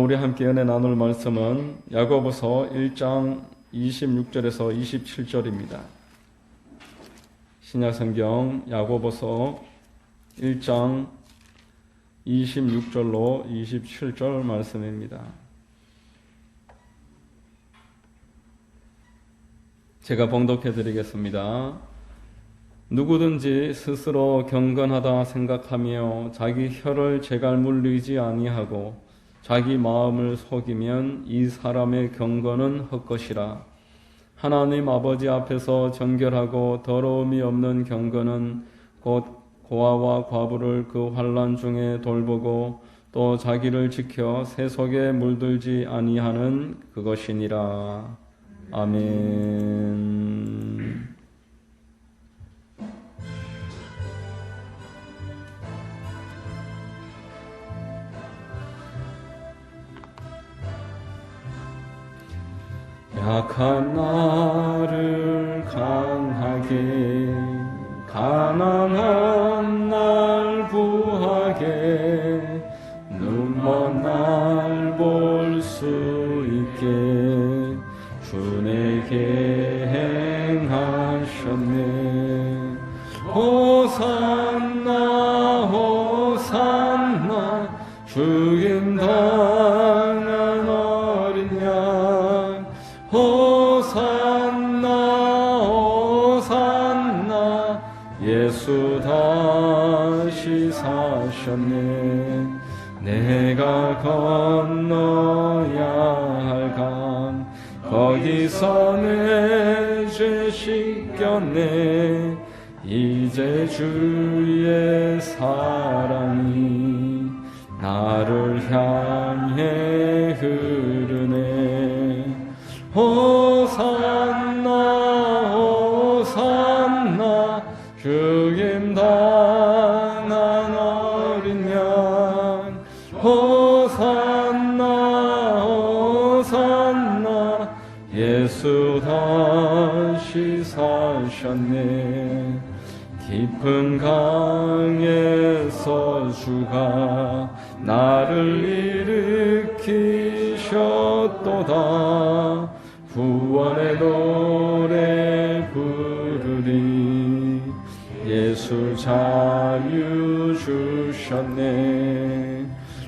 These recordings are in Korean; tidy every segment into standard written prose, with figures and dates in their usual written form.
우리 함께 은혜 나눌 말씀은 야고보서 1장 26절에서 27절입니다. 신약성경 야고보서 1장 26절로 27절 말씀입니다. 제가 봉독해 드리겠습니다. 누구든지 스스로 경건하다 생각하며 자기 혀를 제갈 물리지 아니하고 자기 마음을 속이면 이 사람의 경건은 헛것이라. 하나님 아버지 앞에서 정결하고 더러움이 없는 경건은 곧 고아와 과부를 그 환난 중에 돌보고 또 자기를 지켜 새 속에 물들지 아니하는 그것이니라. 아멘. 약한 나를 강하게, 가난한 날 구하게, 눈먼 날 볼 수 있게 주 내게 행하셨네. 호산나 호산나 주님 당한 어린 양. 호산나 호산나 예수 다시 사셨네. 내가 건너야 할 강 거기서 내 죄 씻겼네. 이제 주의 사랑이 나를 향해 흐르네. 호산나 호산나 주님 당한 어린 양. 호산나 호산나 예수 다시 사셨네. 깊은 강에서 주가 나를 일으키셨도다. 구원의 노래 부르리. 예수 자유 주셨네.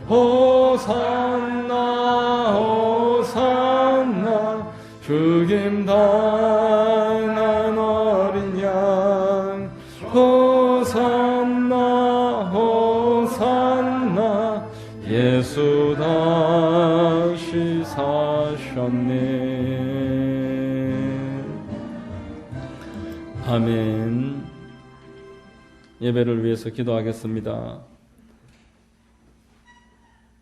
호산나 호산나 주님 당한 어린 양. 호산나 호산나 예수 다시 사셨네. 아멘. 예배를 위해서 기도하겠습니다.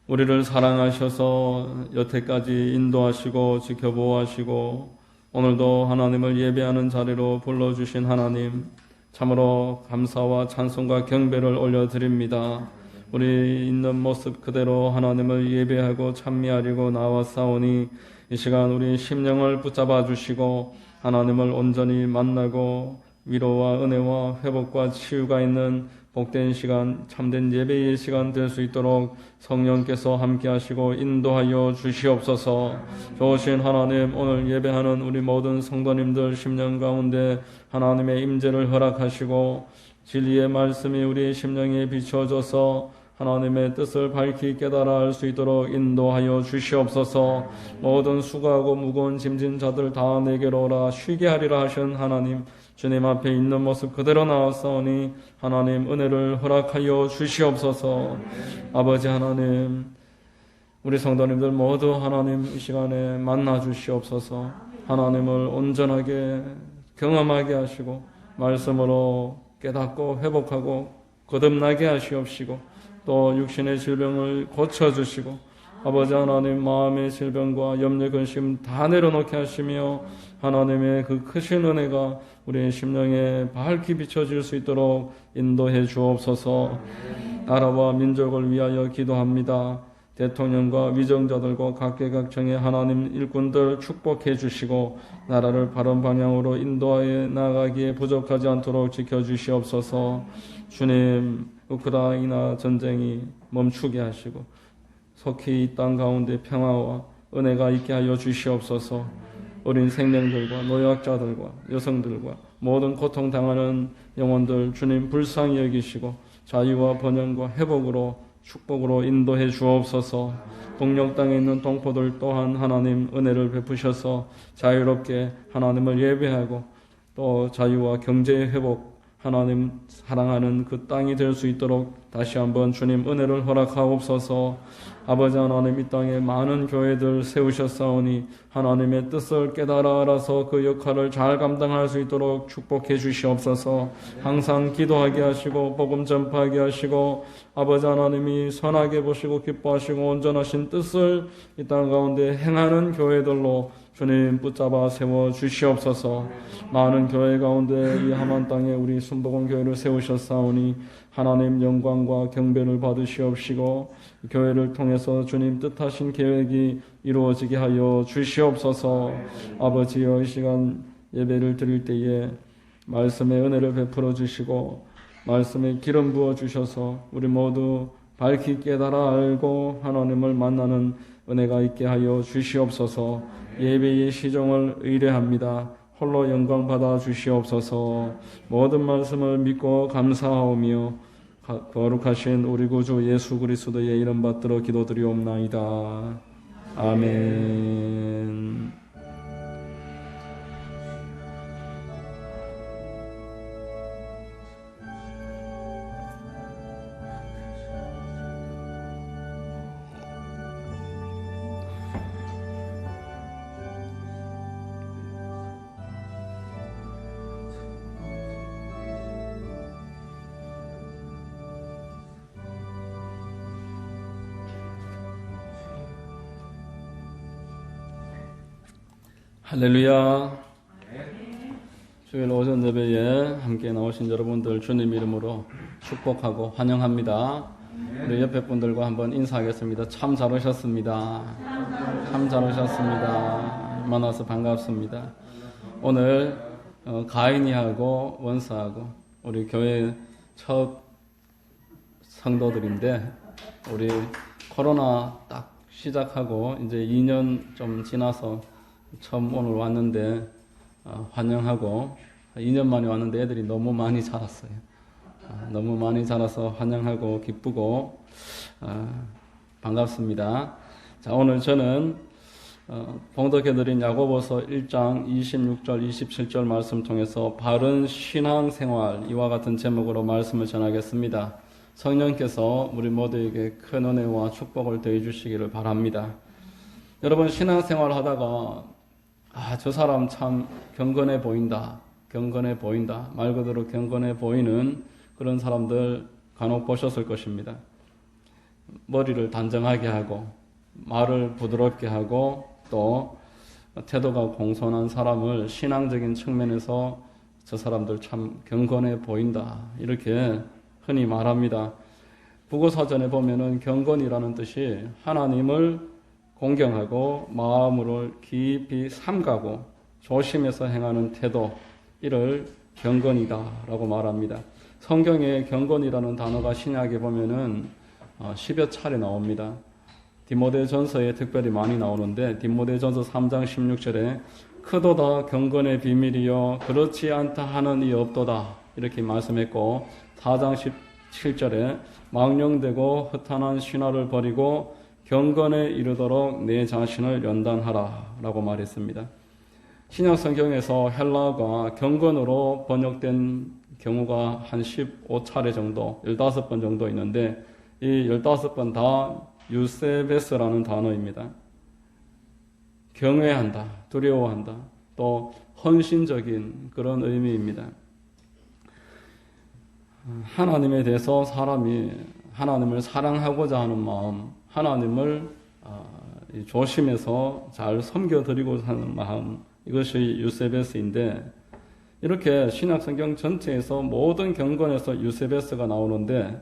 우리를 사랑하셔서 여태까지 인도하시고 지켜보호하시고 오늘도 하나님을 예배하는 자리로 불러주신 하나님, 참으로 감사와 찬송과 경배를 올려드립니다. 우리 있는 모습 그대로 하나님을 예배하고 찬미하려고 나왔사오니 이 시간 우리 심령을 붙잡아 주시고 하나님을 온전히 만나고 위로와 은혜와 회복과 치유가 있는 복된 시간, 참된 예배의 시간 될 수 있도록 성령께서 함께 하시고 인도하여 주시옵소서. 좋으신 하나님, 오늘 예배하는 우리 모든 성도님들 심령 가운데 하나님의 임재를 허락하시고 진리의 말씀이 우리 심령에 비춰져서 하나님의 뜻을 밝히 깨달아 알 수 있도록 인도하여 주시옵소서. 모든 수고하고 무거운 짐진 자들 다 내게로 오라 쉬게 하리라 하신 하나님, 주님 앞에 있는 모습 그대로 나왔사오니 하나님 은혜를 허락하여 주시옵소서. 아버지 하나님, 우리 성도님들 모두 하나님 이 시간에 만나 주시옵소서. 하나님을 온전하게 경험하게 하시고 말씀으로 깨닫고 회복하고 거듭나게 하시옵시고 또 육신의 질병을 고쳐주시고 아버지 하나님 마음의 질병과 염려 근심 다 내려놓게 하시며 하나님의 그 크신 은혜가 우리의 심령에 밝히 비춰질 수 있도록 인도해 주옵소서. 나라와 민족을 위하여 기도합니다. 대통령과 위정자들과 각계각층의 하나님 일꾼들 축복해 주시고 나라를 바른 방향으로 인도하여 나가기에 부족하지 않도록 지켜주시옵소서. 주님, 우크라이나 전쟁이 멈추게 하시고 속히 이 땅 가운데 평화와 은혜가 있게 하여 주시옵소서. 어린 생명들과 노약자들과 여성들과 모든 고통당하는 영혼들 주님 불쌍히 여기시고 자유와 번영과 회복으로 축복으로 인도해 주옵소서. 동력 땅에 있는 동포들 또한 하나님 은혜를 베푸셔서 자유롭게 하나님을 예배하고 또 자유와 경제의 회복, 하나님 사랑하는 그 땅이 될 수 있도록 다시 한번 주님 은혜를 허락하옵소서. 아버지 하나님, 이 땅에 많은 교회들 세우셨사오니 하나님의 뜻을 깨달아 알아서 그 역할을 잘 감당할 수 있도록 축복해 주시옵소서. 항상 기도하게 하시고 복음 전파하게 하시고 아버지 하나님이 선하게 보시고 기뻐하시고 온전하신 뜻을 이 땅 가운데 행하는 교회들로 주님 붙잡아 세워 주시옵소서. 많은 교회 가운데 이 하만 땅에 우리 순복음 교회를 세우셨사오니 하나님 영광과 경배를 받으시옵시고 교회를 통해서 주님 뜻하신 계획이 이루어지게 하여 주시옵소서. 아버지여, 이 시간 예배를 드릴 때에 말씀의 은혜를 베풀어 주시고 말씀에 기름 부어 주셔서 우리 모두 밝히 깨달아 알고 하나님을 만나는 은혜가 있게 하여 주시옵소서. 예배의 시종을 의뢰합니다. 홀로 영광 받아 주시옵소서. 모든 말씀을 믿고 감사하오며 거룩하신 우리 구주 예수 그리스도의 이름 받들어 기도드리옵나이다. 아멘. 할렐루야. 주일 오전 예배에 함께 나오신 여러분들 주님 이름으로 축복하고 환영합니다. 우리 옆에 분들과 한번 인사하겠습니다. 참 잘 오셨습니다. 참 잘 오셨습니다. 만나서 반갑습니다. 오늘 가인이하고 원사하고 우리 교회 첫 성도들인데 우리 코로나 딱 시작하고 이제 2년 좀 지나서 처음 오늘 왔는데 환영하고 2년 만에 왔는데 애들이 너무 많이 자랐어요. 너무 많이 자라서 환영하고 기쁘고 반갑습니다. 자, 오늘 저는 봉독해드린 야고보서 1장 26절 27절 말씀 통해서 바른 신앙생활, 이와 같은 제목으로 말씀을 전하겠습니다. 성령께서 우리 모두에게 큰 은혜와 축복을 더해 주시기를 바랍니다. 여러분, 신앙생활 하다가 저 사람 참 경건해 보인다. 경건해 보인다. 말 그대로 경건해 보이는 그런 사람들 간혹 보셨을 것입니다. 머리를 단정하게 하고 말을 부드럽게 하고 또 태도가 공손한 사람을 신앙적인 측면에서 저 사람들 참 경건해 보인다. 이렇게 흔히 말합니다. 국어사전에 보면은 경건이라는 뜻이 하나님을 공경하고 마음으로 깊이 삼가고 조심해서 행하는 태도, 이를 경건이다라고 말합니다. 성경에 경건이라는 단어가 신약에 보면은 10여 차례 나옵니다. 디모데전서에 특별히 많이 나오는데 디모데전서 3장 16절에 크도다 경건의 비밀이요 그렇지 않다 하는 이 없도다 이렇게 말씀했고 4장 17절에 망령되고 허탄한 신화를 버리고 경건에 이르도록 내 자신을 연단하라 라고 말했습니다. 신약 성경에서 헬라어가 경건으로 번역된 경우가 한 15차례 정도, 15번 정도 있는데 이 15번 다 유세베스라는 단어입니다. 경외한다, 두려워한다, 또 헌신적인 그런 의미입니다. 하나님에 대해서 사람이 하나님을 사랑하고자 하는 마음, 하나님을 조심해서 잘 섬겨드리고자 하는 마음, 이것이 유세베스인데 이렇게 신약성경 전체에서 모든 경건에서 유세베스가 나오는데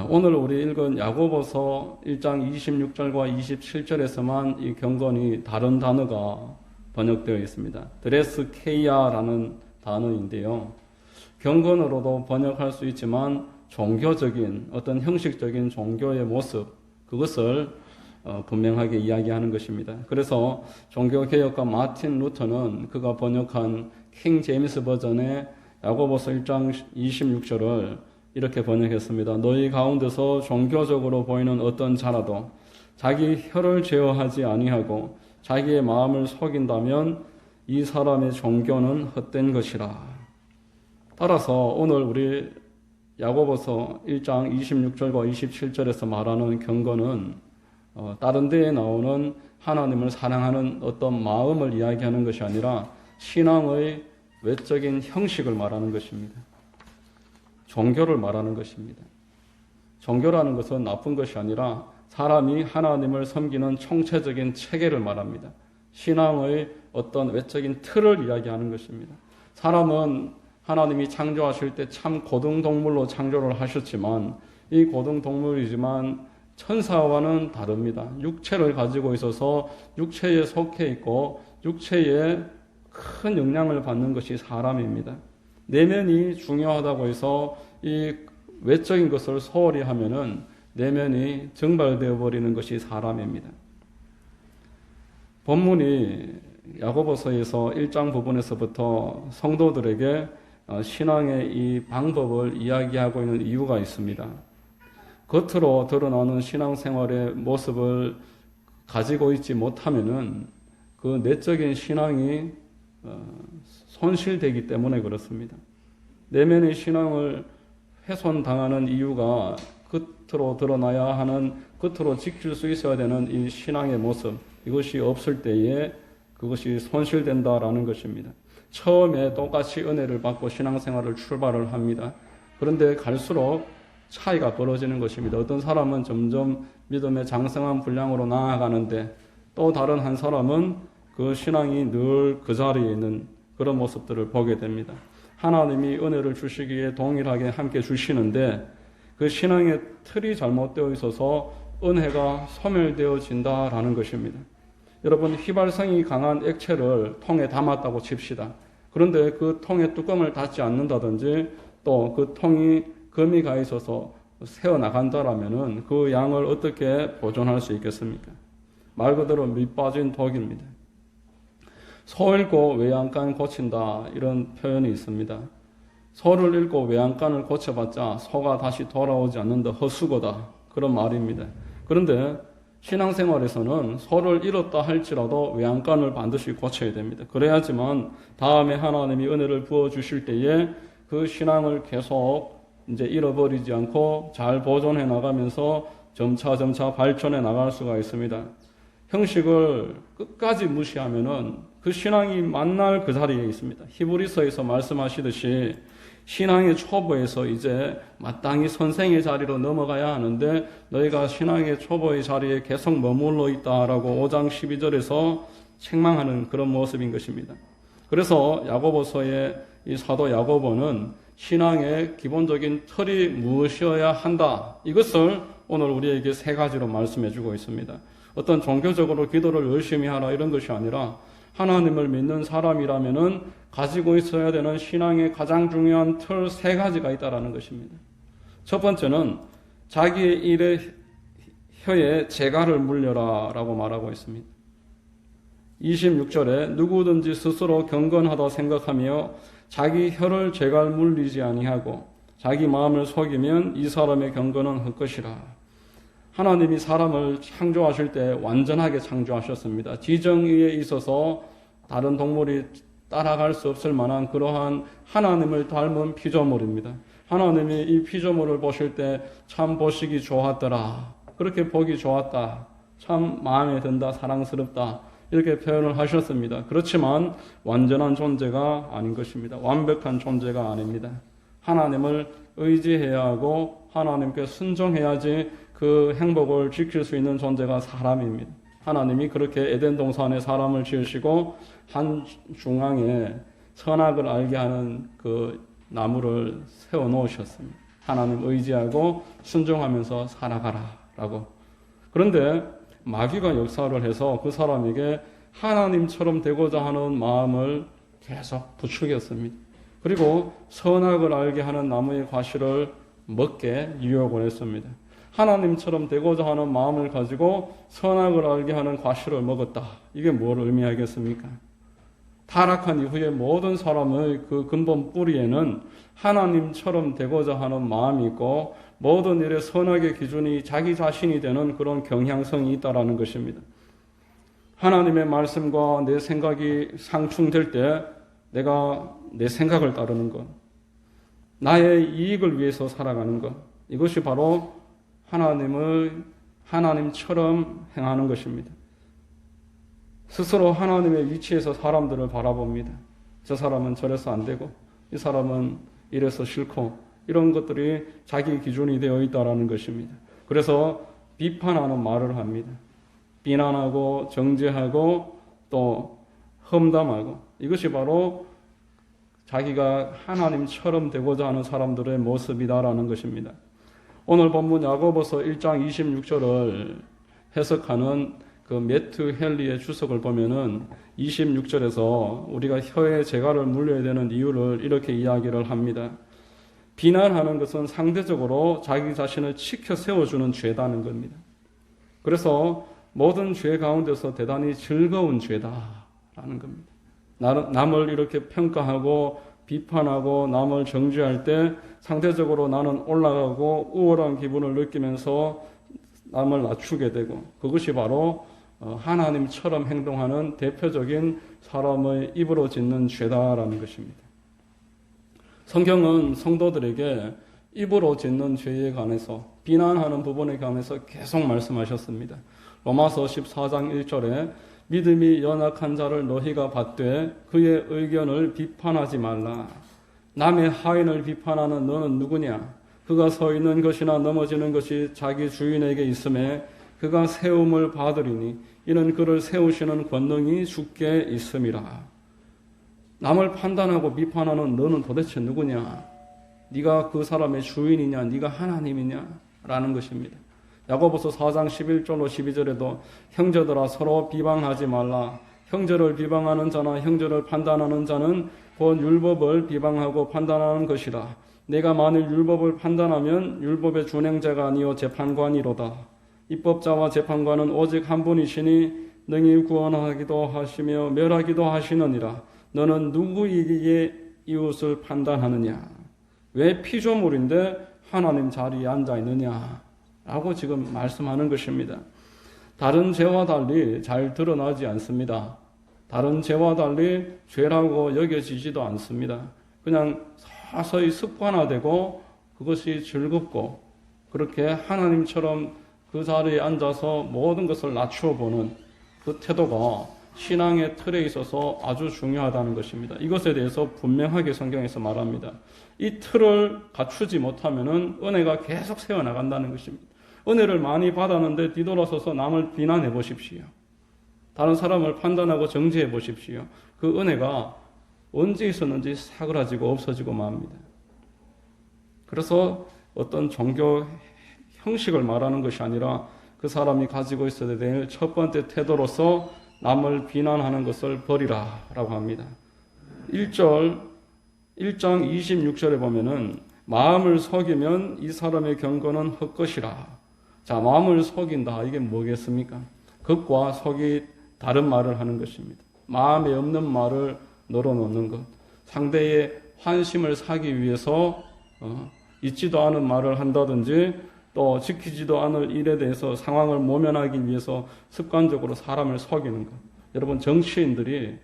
오늘 우리 읽은 야고보서 1장 26절과 27절에서만 이 경건이 다른 단어가 번역되어 있습니다. 드레스케이아라는 단어인데요. 경건으로도 번역할 수 있지만 종교적인 어떤 형식적인 종교의 모습, 그것을 분명하게 이야기하는 것입니다. 그래서 종교개혁가 마틴 루터는 그가 번역한 킹 제임스 버전의 야고보서 1장 26절을 이렇게 번역했습니다. 너희 가운데서 종교적으로 보이는 어떤 자라도 자기 혀를 제어하지 아니하고 자기의 마음을 속인다면 이 사람의 종교는 헛된 것이라. 따라서 오늘 우리 야고보서 1장 26절과 27절에서 말하는 경건은 다른 데에 나오는 하나님을 사랑하는 어떤 마음을 이야기하는 것이 아니라 신앙의 외적인 형식을 말하는 것입니다. 종교를 말하는 것입니다. 종교라는 것은 나쁜 것이 아니라 사람이 하나님을 섬기는 총체적인 체계를 말합니다. 신앙의 어떤 외적인 틀을 이야기하는 것입니다. 사람은 하나님이 창조하실 때 참 고등동물로 창조를 하셨지만 이 고등동물이지만 천사와는 다릅니다. 육체를 가지고 있어서 육체에 속해 있고 육체에 큰 영향을 받는 것이 사람입니다. 내면이 중요하다고 해서 이 외적인 것을 소홀히 하면은 내면이 증발되어 버리는 것이 사람입니다. 본문이 야고보서에서 1장 부분에서부터 성도들에게 신앙의 이 방법을 이야기하고 있는 이유가 있습니다. 겉으로 드러나는 신앙생활의 모습을 가지고 있지 못하면은 그 내적인 신앙이 손실되기 때문에 그렇습니다. 내면의 신앙을 훼손당하는 이유가 겉으로 드러나야 하는, 겉으로 지킬 수 있어야 되는 이 신앙의 모습, 이것이 없을 때에 그것이 손실된다라는 것입니다. 처음에 똑같이 은혜를 받고 신앙생활을 출발을 합니다. 그런데 갈수록 차이가 벌어지는 것입니다. 어떤 사람은 점점 믿음의 장성한 분량으로 나아가는데 또 다른 한 사람은 그 신앙이 늘 그 자리에 있는 그런 모습들을 보게 됩니다. 하나님이 은혜를 주시기에 동일하게 함께 주시는데 그 신앙의 틀이 잘못되어 있어서 은혜가 소멸되어진다라는 것입니다. 여러분, 휘발성이 강한 액체를 통에 담았다고 칩시다. 그런데 그 통의 뚜껑을 닫지 않는다든지 또 그 통이 금이 가 있어서 새어나간다라면은 그 양을 어떻게 보존할 수 있겠습니까? 말 그대로 밑 빠진 독입니다. 소 읽고 외양간 고친다, 이런 표현이 있습니다. 소를 읽고 외양간을 고쳐봤자 소가 다시 돌아오지 않는다, 헛수고다, 그런 말입니다. 그런데 신앙생활에서는 소를 잃었다 할지라도 외양간을 반드시 고쳐야 됩니다. 그래야지만 다음에 하나님이 은혜를 부어주실 때에 그 신앙을 계속 이제 잃어버리지 않고 잘 보존해 나가면서 점차 발전해 나갈 수가 있습니다. 형식을 끝까지 무시하면은 그 신앙이 만날 그 자리에 있습니다. 히브리서에서 말씀하시듯이 신앙의 초보에서 이제 마땅히 선생의 자리로 넘어가야 하는데 너희가 신앙의 초보의 자리에 계속 머물러 있다라고 5장 12절에서 책망하는 그런 모습인 것입니다. 그래서 야고보서의 이 사도 야고보는 신앙의 기본적인 틀이 무엇이어야 한다, 이것을 오늘 우리에게 세 가지로 말씀해 주고 있습니다. 어떤 종교적으로 기도를 열심히 하라 이런 것이 아니라 하나님을 믿는 사람이라면은 가지고 있어야 되는 신앙의 가장 중요한 틀 세 가지가 있다라는 것입니다. 첫 번째는 자기의 일에 혀에 재갈을 물려라 라고 말하고 있습니다. 26절에 누구든지 스스로 경건하다 생각하며 자기 혀를 재갈 물리지 아니하고 자기 마음을 속이면 이 사람의 경건은 헛것이라. 하나님이 사람을 창조하실 때 완전하게 창조하셨습니다. 지정의에 있어서 다른 동물이 따라갈 수 없을 만한 그러한 하나님을 닮은 피조물입니다. 하나님이 이 피조물을 보실 때 참 보시기 좋았더라, 그렇게 보기 좋았다, 참 마음에 든다, 사랑스럽다, 이렇게 표현을 하셨습니다. 그렇지만 완전한 존재가 아닌 것입니다. 완벽한 존재가 아닙니다. 하나님을 의지해야 하고 하나님께 순종해야지 그 행복을 지킬 수 있는 존재가 사람입니다. 하나님이 그렇게 에덴 동산에 사람을 지으시고 한 중앙에 선악을 알게 하는 그 나무를 세워 놓으셨습니다. 하나님 의지하고 순종하면서 살아가라 라고. 그런데 마귀가 역사를 해서 그 사람에게 하나님처럼 되고자 하는 마음을 계속 부추겼습니다. 그리고 선악을 알게 하는 나무의 과실을 먹게 유혹을 했습니다. 하나님처럼 되고자 하는 마음을 가지고 선악을 알게 하는 과실을 먹었다. 이게 뭘 의미하겠습니까? 타락한 이후에 모든 사람의 그 근본 뿌리에는 하나님처럼 되고자 하는 마음이 있고 모든 일의 선악의 기준이 자기 자신이 되는 그런 경향성이 있다라는 것입니다. 하나님의 말씀과 내 생각이 상충될 때 내가 내 생각을 따르는 것, 나의 이익을 위해서 살아가는 것, 이것이 바로 하나님처럼 행하는 것입니다. 스스로 하나님의 위치에서 사람들을 바라봅니다. 저 사람은 저래서 안 되고 이 사람은 이래서 싫고 이런 것들이 자기 기준이 되어 있다는 것입니다. 그래서 비판하는 말을 합니다. 비난하고 정죄하고 또 험담하고 이것이 바로 자기가 하나님처럼 되고자 하는 사람들의 모습이다라는 것입니다. 오늘 본문 야고보서 1장 26절을 해석하는 그 매튜 헨리의 주석을 보면은 26절에서 우리가 혀에 재갈을 물려야 되는 이유를 이렇게 이야기를 합니다. 비난하는 것은 상대적으로 자기 자신을 치켜 세워주는 죄다는 겁니다. 그래서 모든 죄 가운데서 대단히 즐거운 죄다라는 겁니다. 남을 이렇게 평가하고 비판하고 남을 정죄할 때 상대적으로 나는 올라가고 우월한 기분을 느끼면서 남을 낮추게 되고 그것이 바로 하나님처럼 행동하는 대표적인 사람의 입으로 짓는 죄다라는 것입니다. 성경은 성도들에게 입으로 짓는 죄에 관해서 비난하는 부분에 관해서 계속 말씀하셨습니다. 로마서 14장 1절에 믿음이 연약한 자를 너희가 받되 그의 의견을 비판하지 말라. 남의 하인을 비판하는 너는 누구냐? 그가 서 있는 것이나 넘어지는 것이 자기 주인에게 있음에 그가 세움을 받으리니 이는 그를 세우시는 권능이 주께 있음이라. 남을 판단하고 비판하는 너는 도대체 누구냐? 네가 그 사람의 주인이냐? 네가 하나님이냐? 라는 것입니다. 야고보서 4장 11절로 12절에도 형제들아 서로 비방하지 말라. 형제를 비방하는 자나 형제를 판단하는 자는 곧 율법을 비방하고 판단하는 것이라. 내가 만일 율법을 판단하면 율법의 준행자가 아니요 재판관이로다. 입법자와 재판관은 오직 한 분이시니 능히 구원하기도 하시며 멸하기도 하시느니라. 너는 누구에게 이웃을 판단하느냐? 왜 피조물인데 하나님 자리에 앉아 있느냐? 라고 지금 말씀하는 것입니다. 다른 죄와 달리 잘 드러나지 않습니다. 다른 죄와 달리 죄라고 여겨지지도 않습니다. 그냥 서서히 습관화되고 그것이 즐겁고 그렇게 하나님처럼 그 자리에 앉아서 모든 것을 낮추어 보는 그 태도가 신앙의 틀에 있어서 아주 중요하다는 것입니다. 이것에 대해서 분명하게 성경에서 말합니다. 이 틀을 갖추지 못하면은 은혜가 계속 새어나간다는 것입니다. 은혜를 많이 받았는데 뒤돌아서서 남을 비난해 보십시오. 다른 사람을 판단하고 정죄해 보십시오. 그 은혜가 언제 있었는지 사그라지고 없어지고 맙니다. 그래서 어떤 종교 형식을 말하는 것이 아니라 그 사람이 가지고 있어야 될 첫 번째 태도로서 남을 비난하는 것을 버리라 라고 합니다. 1장 26절에 보면은 마음을 속이면 이 사람의 경건은 헛것이라. 자, 마음을 속인다. 이게 뭐겠습니까? 겉과 속이 다른 말을 하는 것입니다. 마음에 없는 말을 널어놓는 것. 상대의 환심을 사기 위해서 있지도 않은 말을 한다든지 또 지키지도 않을 일에 대해서 상황을 모면하기 위해서 습관적으로 사람을 속이는 것. 여러분 정치인들이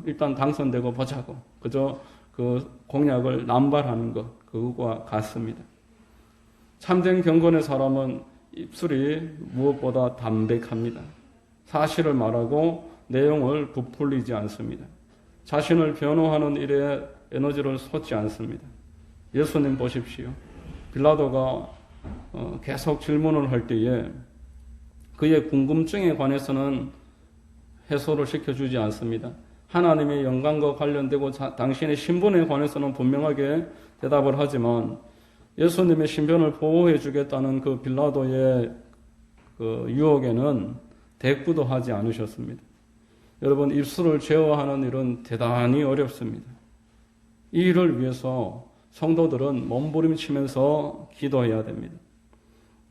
일단 당선되고 보자고 그저 그 공약을 남발하는 것 그것과 같습니다. 참된 경건의 사람은 입술이 무엇보다 담백합니다. 사실을 말하고 내용을 부풀리지 않습니다. 자신을 변호하는 일에 에너지를 쏟지 않습니다. 예수님 보십시오. 빌라도가 계속 질문을 할 때에 그의 궁금증에 관해서는 해소를 시켜주지 않습니다. 하나님의 영광과 관련되고 당신의 신분에 관해서는 분명하게 대답을 하지만 예수님의 신변을 보호해 주겠다는 그 빌라도의 그 유혹에는 대꾸도 하지 않으셨습니다. 여러분 입술을 제어하는 일은 대단히 어렵습니다. 이 일을 위해서 성도들은 몸부림치면서 기도해야 됩니다.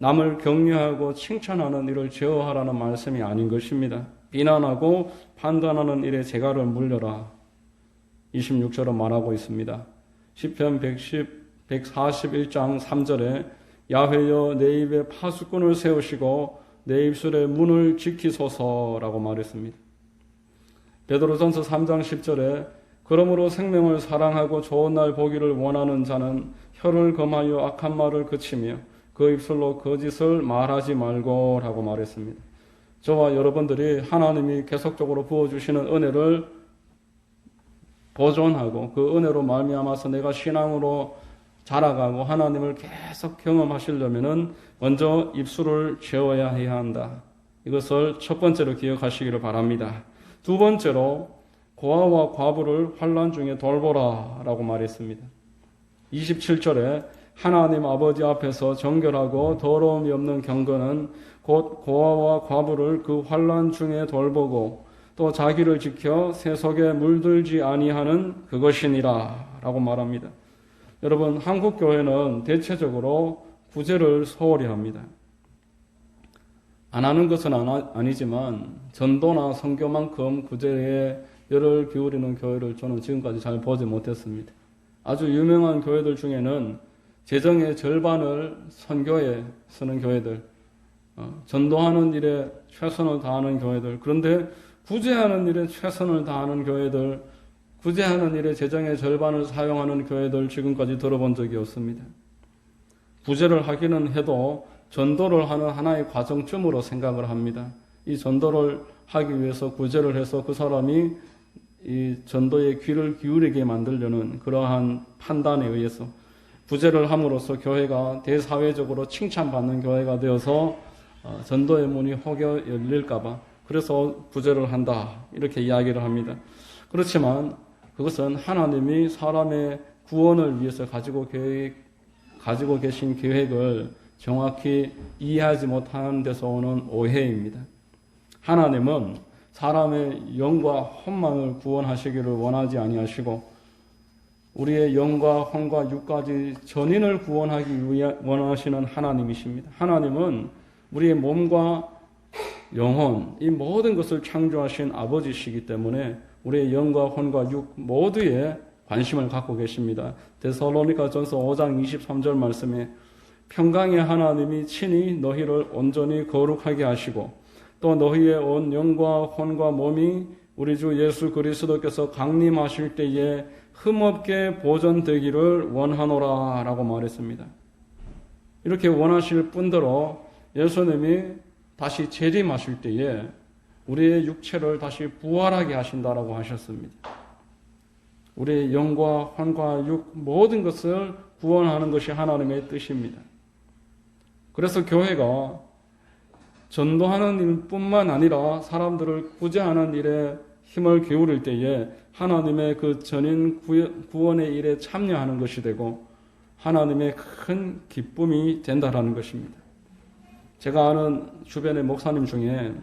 남을 격려하고 칭찬하는 일을 제어하라는 말씀이 아닌 것입니다. 비난하고 판단하는 일에 재갈을 물려라. 26절은 말하고 있습니다. 시편 141장 3절에 야훼여 내 입에 파수꾼을 세우시고 내 입술의 문을 지키소서라고 말했습니다. 베드로전서 3장 10절에 그러므로 생명을 사랑하고 좋은 날 보기를 원하는 자는 혀를 금하여 악한 말을 그치며 그 입술로 거짓을 말하지 말고 라고 말했습니다. 저와 여러분들이 하나님이 계속적으로 부어주시는 은혜를 보존하고 그 은혜로 말미암아서 내가 신앙으로 자라가고 하나님을 계속 경험하시려면은 먼저 입술을 채워야 해야 한다. 이것을 첫 번째로 기억하시기를 바랍니다. 두 번째로 고아와 과부를 환난 중에 돌보라 라고 말했습니다. 27절에 하나님 아버지 앞에서 정결하고 더러움이 없는 경건은 곧 고아와 과부를 그 환난 중에 돌보고 또 자기를 지켜 세속에 물들지 아니하는 그것이니라 라고 말합니다. 여러분, 한국 교회는 대체적으로 구제를 소홀히 합니다. 안 하는 것은 아니지만 전도나 선교만큼 구제에 열을 기울이는 교회를 저는 지금까지 잘 보지 못했습니다. 아주 유명한 교회들 중에는 재정의 절반을 선교에 쓰는 교회들, 전도하는 일에 최선을 다하는 교회들, 그런데 구제하는 일에 최선을 다하는 교회들, 구제하는 일에 재정의 절반을 사용하는 교회들 지금까지 들어본 적이 없습니다. 구제를 하기는 해도 전도를 하는 하나의 과정쯤으로 생각을 합니다. 이 전도를 하기 위해서 구제를 해서 그 사람이 이 전도의 귀를 기울이게 만들려는 그러한 판단에 의해서 구제를 함으로써 교회가 대사회적으로 칭찬받는 교회가 되어서 전도의 문이 혹여 열릴까봐 그래서 구제를 한다 이렇게 이야기를 합니다. 그렇지만 그것은 하나님이 사람의 구원을 위해서 가지고 계신 계획을 정확히 이해하지 못하는 데서 오는 오해입니다. 하나님은 사람의 영과 혼망을 구원하시기를 원하지 아니하시고 우리의 영과 혼과 육까지 전인을 구원하기 위해 원하시는 하나님이십니다. 하나님은 우리의 몸과 영혼, 이 모든 것을 창조하신 아버지시기 때문에 우리의 영과 혼과 육 모두에 관심을 갖고 계십니다. 데살로니가전서 5장 23절 말씀에 평강의 하나님이 친히 너희를 온전히 거룩하게 하시고 또 너희의 온 영과 혼과 몸이 우리 주 예수 그리스도께서 강림하실 때에 흠없게 보존되기를 원하노라 라고 말했습니다. 이렇게 원하실 뿐더러 예수님이 다시 재림하실 때에 우리의 육체를 다시 부활하게 하신다라고 하셨습니다. 우리의 영과 혼과 육 모든 것을 구원하는 것이 하나님의 뜻입니다. 그래서 교회가 전도하는 일뿐만 아니라 사람들을 구제하는 일에 힘을 기울일 때에 하나님의 그 전인 구원의 일에 참여하는 것이 되고 하나님의 큰 기쁨이 된다라는 것입니다. 제가 아는 주변의 목사님 중에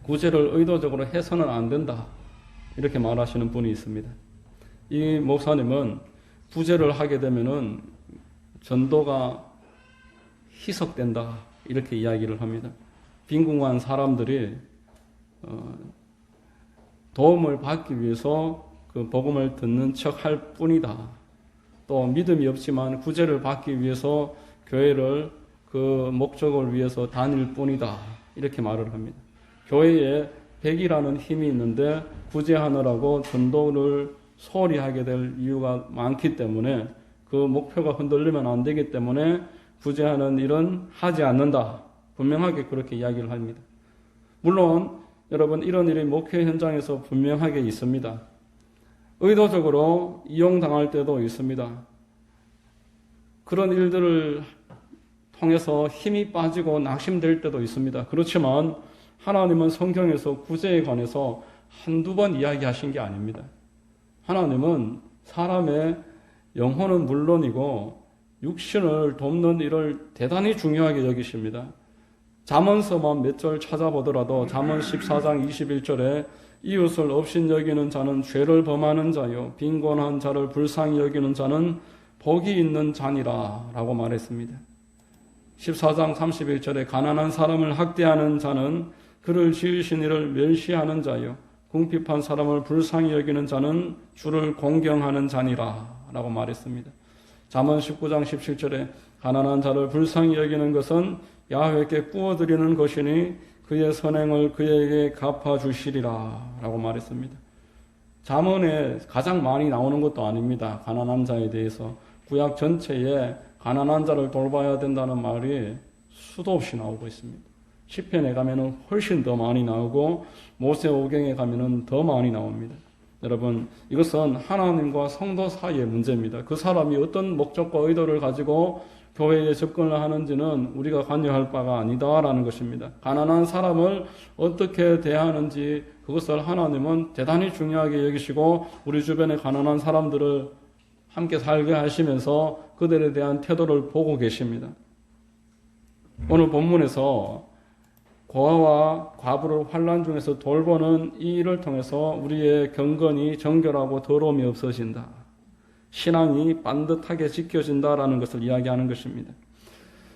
구제를 의도적으로 해서는 안 된다 이렇게 말하시는 분이 있습니다. 이 목사님은 구제를 하게 되면은 전도가 희석된다 이렇게 이야기를 합니다. 빈궁한 사람들이 도움을 받기 위해서 그 복음을 듣는 척 할 뿐이다. 또 믿음이 없지만 구제를 받기 위해서 교회를 그 목적을 위해서 다닐 뿐이다. 이렇게 말을 합니다. 교회에 백이라는 힘이 있는데 구제하느라고 전도를 소홀히 하게 될 이유가 많기 때문에 그 목표가 흔들리면 안 되기 때문에 구제하는 일은 하지 않는다. 분명하게 그렇게 이야기를 합니다. 물론 여러분 이런 일이 목회 현장에서 분명하게 있습니다. 의도적으로 이용당할 때도 있습니다. 그런 일들을 통해서 힘이 빠지고 낙심될 때도 있습니다. 그렇지만 하나님은 성경에서 구제에 관해서 한두 번 이야기하신 게 아닙니다. 하나님은 사람의 영혼은 물론이고 육신을 돕는 일을 대단히 중요하게 여기십니다. 잠언서만 몇 절 찾아보더라도 잠언 14장 21절에 이웃을 업신여기는 자는 죄를 범하는 자요 빈곤한 자를 불쌍히 여기는 자는 복이 있는 자니라 라고 말했습니다. 14장 31절에 가난한 사람을 학대하는 자는 그를 지으신 이를 멸시하는 자요 궁핍한 사람을 불쌍히 여기는 자는 주를 공경하는 자니라 라고 말했습니다. 잠언 19장 17절에 가난한 자를 불쌍히 여기는 것은 야훼께 부어드리는 것이니 그의 선행을 그에게 갚아주시리라 라고 말했습니다. 잠언에 가장 많이 나오는 것도 아닙니다. 가난한 자에 대해서 구약 전체에 가난한 자를 돌봐야 된다는 말이 수도 없이 나오고 있습니다. 시편에 가면은 훨씬 더 많이 나오고 모세오경에 가면은 더 많이 나옵니다. 여러분, 이것은 하나님과 성도 사이의 문제입니다. 그 사람이 어떤 목적과 의도를 가지고 교회에 접근을 하는지는 우리가 관여할 바가 아니다라는 것입니다. 가난한 사람을 어떻게 대하는지 그것을 하나님은 대단히 중요하게 여기시고 우리 주변의 가난한 사람들을 함께 살게 하시면서 그들에 대한 태도를 보고 계십니다. 오늘 본문에서 고아와 과부를 환난 중에서 돌보는 이 일을 통해서 우리의 경건이 정결하고 더러움이 없어진다. 신앙이 반듯하게 지켜진다라는 것을 이야기하는 것입니다.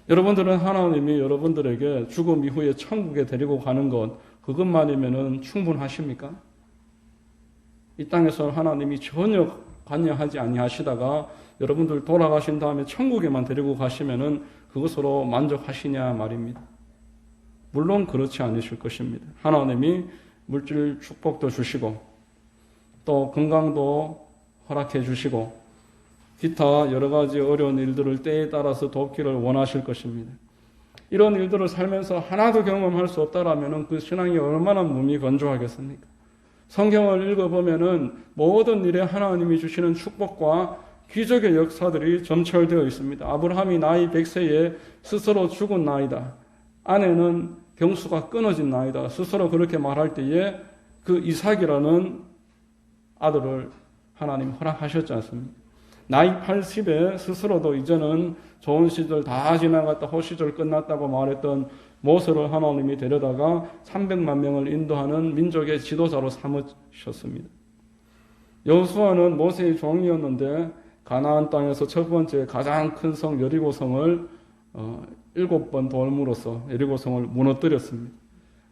여러분들은 하나님이 여러분들에게 죽음 이후에 천국에 데리고 가는 것 그것만이면 충분하십니까? 이 땅에서 하나님이 전혀 관여하지 아니하시다가 여러분들 돌아가신 다음에 천국에만 데리고 가시면은 그것으로 만족하시냐 말입니다. 물론 그렇지 않으실 것입니다. 하나님이 물질 축복도 주시고 또 건강도 허락해 주시고 기타 여러 가지 어려운 일들을 때에 따라서 돕기를 원하실 것입니다. 이런 일들을 살면서 하나도 경험할 수 없다라면 그 신앙이 얼마나 몸이 건조하겠습니까? 성경을 읽어보면은 모든 일에 하나님이 주시는 축복과 기적의 역사들이 점철되어 있습니다. 아브라함이 나이 100세에 스스로 죽은 나이다. 아내는 경수가 끊어진 나이다. 스스로 그렇게 말할 때에 그 이삭이라는 아들을 하나님 허락하셨지 않습니까? 나이 80에 스스로도 이제는 좋은 시절 다 지나갔다 허시절 끝났다고 말했던 모세를 하나님이 데려다가 300만 명을 인도하는 민족의 지도자로 삼으셨습니다. 여호수아는 모세의 종이었는데 가나안 땅에서 첫 번째 가장 큰 성 여리고성을 7번 돌므로써 여리고성을 무너뜨렸습니다.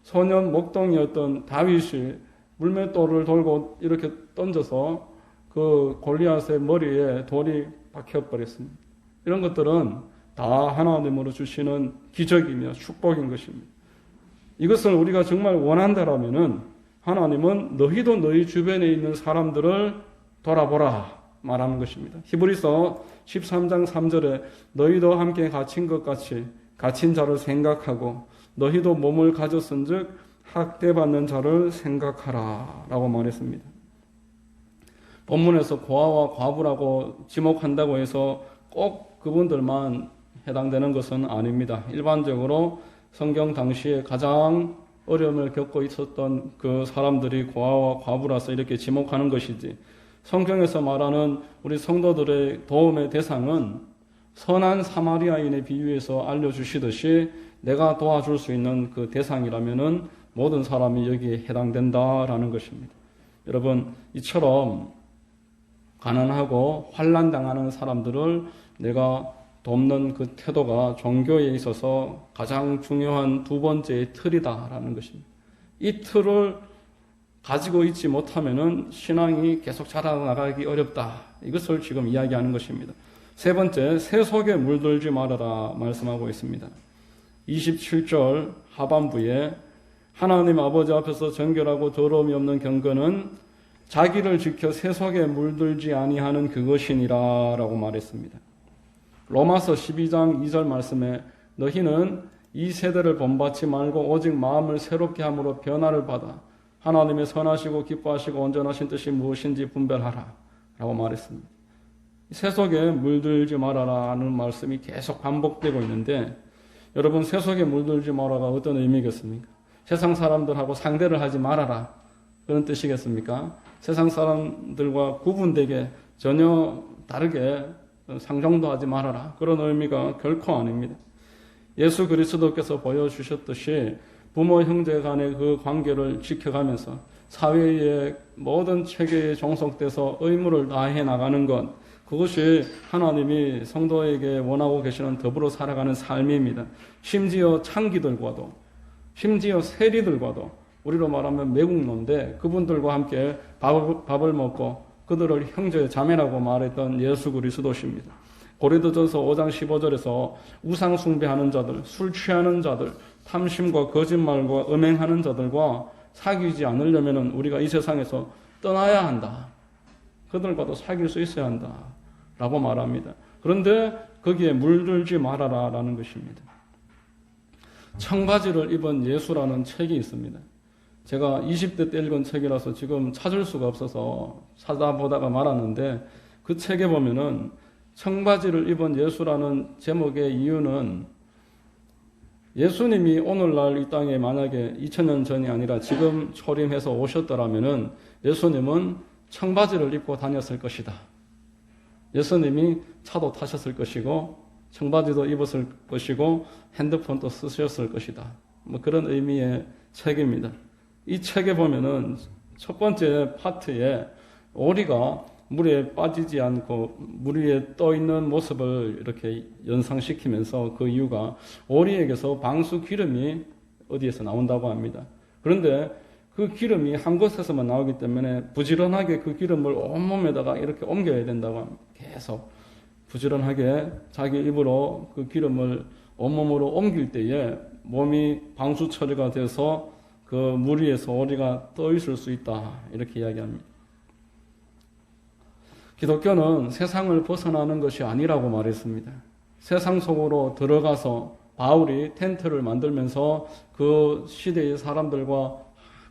소년 목동이었던 다윗이 물맷돌을 돌고 이렇게 던져서 그 골리앗의 머리에 돌이 박혀버렸습니다. 이런 것들은 다 하나님으로 주시는 기적이며 축복인 것입니다. 이것을 우리가 정말 원한다라면은 하나님은 너희도 너희 주변에 있는 사람들을 돌아보라 말하는 것입니다. 히브리서 13장 3절에 너희도 함께 갇힌 것 같이 갇힌 자를 생각하고 너희도 몸을 가졌은즉 학대받는 자를 생각하라 라고 말했습니다. 본문에서 고아와 과부라고 지목한다고 해서 꼭 그분들만 해당되는 것은 아닙니다. 일반적으로 성경 당시에 가장 어려움을 겪고 있었던 그 사람들이 고아와 과부라서 이렇게 지목하는 것이지 성경에서 말하는 우리 성도들의 도움의 대상은 선한 사마리아인의 비유에서 알려주시듯이 내가 도와줄 수 있는 그 대상이라면은 모든 사람이 여기에 해당된다라는 것입니다. 여러분, 이처럼 가난하고 환난당하는 사람들을 내가 돕는 그 태도가 종교에 있어서 가장 중요한 두 번째의 틀이다라는 것입니다. 이 틀을 가지고 있지 못하면은 신앙이 계속 자라나가기 어렵다. 이것을 지금 이야기하는 것입니다. 세 번째, 새 속에 물들지 말아라 말씀하고 있습니다. 27절 하반부에 하나님 아버지 앞에서 정결하고 더러움이 없는 경건은 자기를 지켜 새 속에 물들지 아니하는 그것이니라 라고 말했습니다. 로마서 12장 2절 말씀에 너희는 이 세대를 본받지 말고 오직 마음을 새롭게 함으로 변화를 받아 하나님의 선하시고 기뻐하시고 온전하신 뜻이 무엇인지 분별하라 라고 말했습니다. 새 속에 물들지 말아라 하는 말씀이 계속 반복되고 있는데 여러분, 새 속에 물들지 말아가 어떤 의미겠습니까? 세상 사람들하고 상대를 하지 말아라 그런 뜻이겠습니까? 세상 사람들과 구분되게 전혀 다르게 상종도 하지 말아라 그런 의미가 결코 아닙니다. 예수 그리스도께서 보여주셨듯이 부모 형제 간의 그 관계를 지켜가면서 사회의 모든 체계에 종속돼서 의무를 다해 나가는 것 그것이 하나님이 성도에게 원하고 계시는 더불어 살아가는 삶입니다. 심지어 창기들과도, 심지어 세리들과도, 우리로 말하면 매국노인데 그분들과 함께 밥을 먹고 그들을 형제 자매라고 말했던 예수 그리스도십니다. 고린도전서 5장 15절에서 우상 숭배하는 자들, 술 취하는 자들, 탐심과 거짓말과 음행하는 자들과 사귀지 않으려면 우리가 이 세상에서 떠나야 한다. 그들과도 사귈 수 있어야 한다. 라고 말합니다. 그런데 거기에 물들지 말아라 라는 것입니다. 청바지를 입은 예수라는 책이 있습니다. 제가 20대 때 읽은 책이라서 지금 찾을 수가 없어서 찾아보다가 말았는데 그 책에 보면은 청바지를 입은 예수라는 제목의 이유는 예수님이 오늘날 이 땅에 만약에 2000년 전이 아니라 지금 초림해서 오셨더라면은 예수님은 청바지를 입고 다녔을 것이다. 예수님이 차도 타셨을 것이고 청바지도 입었을 것이고 핸드폰도 쓰셨을 것이다. 뭐 그런 의미의 책입니다. 이 책에 보면은 첫 번째 파트에 오리가 물에 빠지지 않고 물 위에 떠 있는 모습을 이렇게 연상시키면서 그 이유가 오리에게서 방수 기름이 어디에서 나온다고 합니다. 그런데 그 기름이 한 곳에서만 나오기 때문에 부지런하게 그 기름을 온몸에다가 이렇게 옮겨야 된다고 합니다. 계속 부지런하게 자기 입으로 그 기름을 온몸으로 옮길 때에 몸이 방수 처리가 돼서 그 물 위에서 오리가 떠 있을 수 있다. 이렇게 이야기합니다. 기독교는 세상을 벗어나는 것이 아니라고 말했습니다. 세상 속으로 들어가서 바울이 텐트를 만들면서 그 시대의 사람들과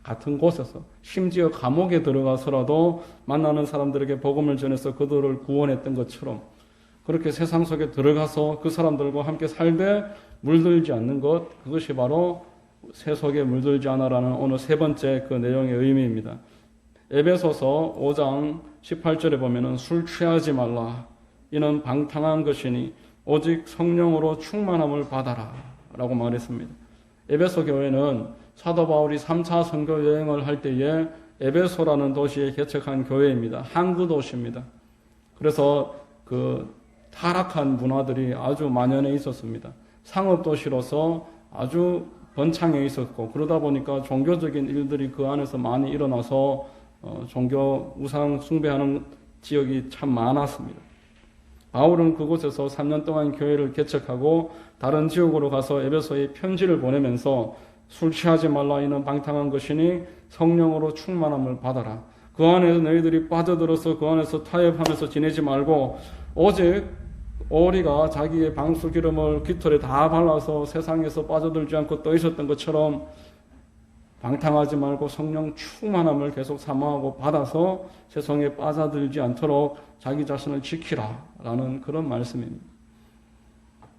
같은 곳에서 심지어 감옥에 들어가서라도 만나는 사람들에게 복음을 전해서 그들을 구원했던 것처럼 그렇게 세상 속에 들어가서 그 사람들과 함께 살되 물들지 않는 것, 그것이 바로 새 속에 물들지 않아라는 오늘 세 번째 그 내용의 의미입니다. 에베소서 5장 18절에 보면은 술 취하지 말라. 이는 방탕한 것이니 오직 성령으로 충만함을 받아라. 라고 말했습니다. 에베소 교회는 사도 바울이 3차 선교 여행을 할 때에 에베소라는 도시에 개척한 교회입니다. 항구 도시입니다. 그래서 그 타락한 문화들이 아주 만연해 있었습니다. 상업 도시로서 아주 번창해 있었고 그러다 보니까 종교적인 일들이 그 안에서 많이 일어나서 종교 우상 숭배하는 지역이 참 많았습니다. 바울은 그곳에서 3년 동안 교회를 개척하고 다른 지역으로 가서 에베소에 편지를 보내면서 술 취하지 말라 이는 방탕한 것이니 성령으로 충만함을 받아라. 그 안에서 너희들이 빠져들어서 그 안에서 타협하면서 지내지 말고 오직 오리가 자기의 방수 기름을 깃털에 다 발라서 세상에서 빠져들지 않고 떠 있었던 것처럼 방탕하지 말고 성령 충만함을 계속 사모하고 받아서 세상에 빠져들지 않도록 자기 자신을 지키라 라는 그런 말씀입니다.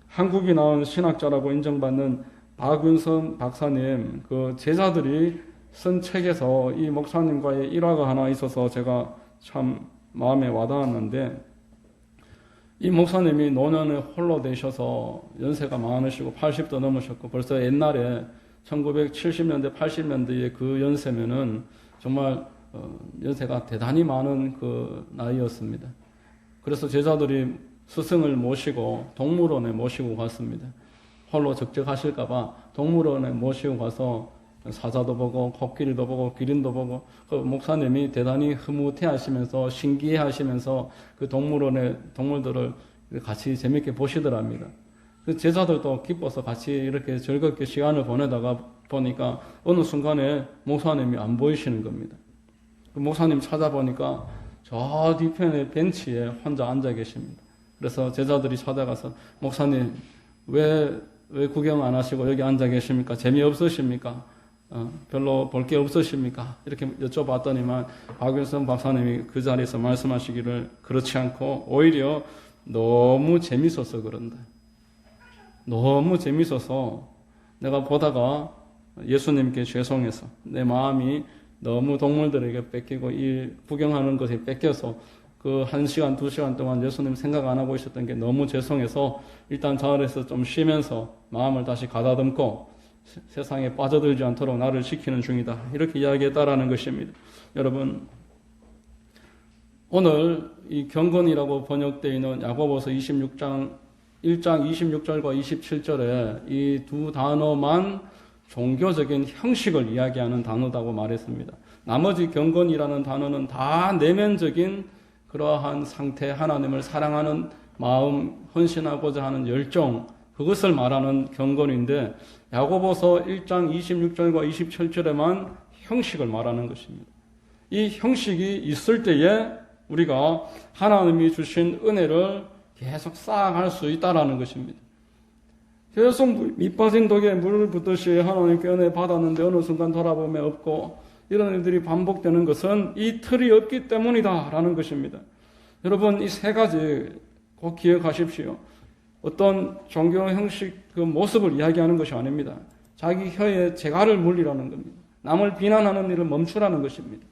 한국이 나온 신학자라고 인정받는 박윤선 박사님 그 제자들이 쓴 책에서 이 목사님과의 일화가 하나 있어서 제가 참 마음에 와닿았는데 이 목사님이 노년에 홀로 되셔서 연세가 많으시고 80도 넘으셨고 벌써 옛날에 1970년대 80년대의 그 연세면은 정말 연세가 대단히 많은 그 나이였습니다. 그래서 제자들이 스승을 모시고 동물원에 모시고 갔습니다. 홀로 적적하실까봐 동물원에 모시고 가서 사자도 보고 코끼리도 보고 기린도 보고 그 목사님이 대단히 흐뭇해 하시면서 신기해 하시면서 그 동물원의 동물들을 같이 재밌게 보시더랍니다. 그 제자들도 기뻐서 같이 이렇게 즐겁게 시간을 보내다가 보니까 어느 순간에 목사님이 안 보이시는 겁니다. 그 목사님 찾아보니까 저 뒤편의 벤치에 혼자 앉아 계십니다. 그래서 제자들이 찾아가서 목사님 왜 구경 안 하시고 여기 앉아 계십니까? 재미없으십니까? 별로 볼 게 없으십니까? 이렇게 여쭤봤더니만 박윤선 박사님이 그 자리에서 말씀하시기를 그렇지 않고 오히려 너무 재밌어서 그런다. 너무 재밌어서 내가 보다가 예수님께 죄송해서 내 마음이 너무 동물들에게 뺏기고 이 구경하는 것에 뺏겨서 그 1시간, 2시간 동안 예수님 생각 안 하고 있었던 게 너무 죄송해서 일단 자리에서 좀 쉬면서 마음을 다시 가다듬고 세상에 빠져들지 않도록 나를 지키는 중이다. 이렇게 이야기했다라는 것입니다. 여러분, 오늘 이 경건이라고 번역되어 있는 야고보서 1장 26절과 27절에 이 두 단어만 종교적인 형식을 이야기하는 단어다고 말했습니다. 나머지 경건이라는 단어는 다 내면적인 그러한 상태, 하나님을 사랑하는 마음, 헌신하고자 하는 열정, 그것을 말하는 경건인데 야고보서 1장 26절과 27절에만 형식을 말하는 것입니다. 이 형식이 있을 때에 우리가 하나님이 주신 은혜를 계속 쌓아갈 수 있다라는 것입니다. 계속 밑빠진 독에 물을 붓듯이 하나님께 은혜 받았는데 어느 순간 돌아보면 없고 이런 일들이 반복되는 것은 이 틀이 없기 때문이다라는 것입니다. 여러분 이 세 가지 꼭 기억하십시오. 어떤 종교 형식 그 모습을 이야기하는 것이 아닙니다. 자기 혀에 재갈을 물리라는 겁니다. 남을 비난하는 일을 멈추라는 것입니다.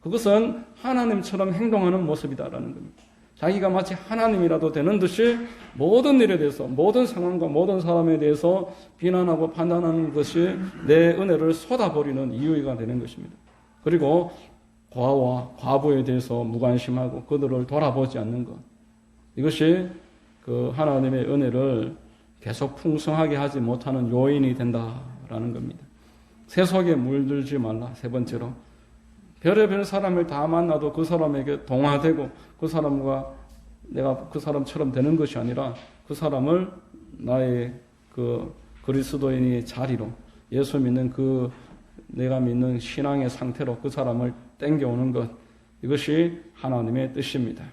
그것은 하나님처럼 행동하는 모습이다라는 겁니다. 자기가 마치 하나님이라도 되는 듯이 모든 일에 대해서, 모든 상황과 모든 사람에 대해서 비난하고 판단하는 것이 내 은혜를 쏟아버리는 이유가 되는 것입니다. 그리고 과와 과부에 대해서 무관심하고 그들을 돌아보지 않는 것. 이것이 그 하나님의 은혜를 계속 풍성하게 하지 못하는 요인이 된다라는 겁니다. 세속에 물들지 말라. 세 번째로. 별의별 사람을 다 만나도 그 사람에게 동화되고 그 사람과 내가 그 사람처럼 되는 것이 아니라 그 사람을 나의 그 그리스도인의 자리로 예수 믿는 그 내가 믿는 신앙의 상태로 그 사람을 땡겨오는 것, 이것이 하나님의 뜻입니다.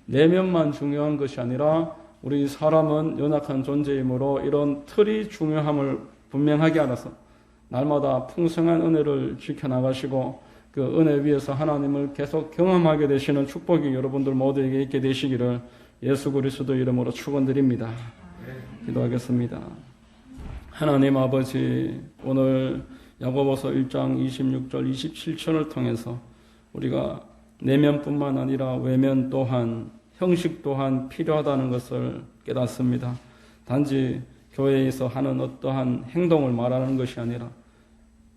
내면만 중요한 것이 아니라 우리 사람은 연약한 존재이므로 이런 틀이 중요함을 분명하게 알아서 날마다 풍성한 은혜를 지켜나가시고 그 은혜 위에서 하나님을 계속 경험하게 되시는 축복이 여러분들 모두에게 있게 되시기를 예수 그리스도 이름으로 축원드립니다. 기도하겠습니다. 하나님 아버지, 오늘 야고보서 1장 26절 27절을 통해서 우리가 내면뿐만 아니라 외면 또한 형식 또한 필요하다는 것을 깨닫습니다. 단지 교회에서 하는 어떠한 행동을 말하는 것이 아니라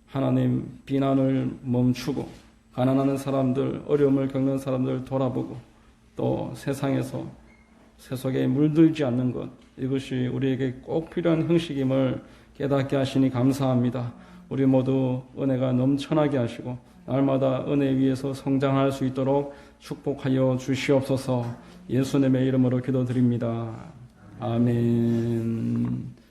하나님 비난을 멈추고 가난한 사람들, 어려움을 겪는 사람들 돌아보고 또 세상에서 세속에 물들지 않는 것, 이것이 우리에게 꼭 필요한 형식임을 깨닫게 하시니 감사합니다. 우리 모두 은혜가 넘쳐나게 하시고 날마다 은혜 위에서 성장할 수 있도록 축복하여 주시옵소서. 예수님의 이름으로 기도드립니다. 아멘.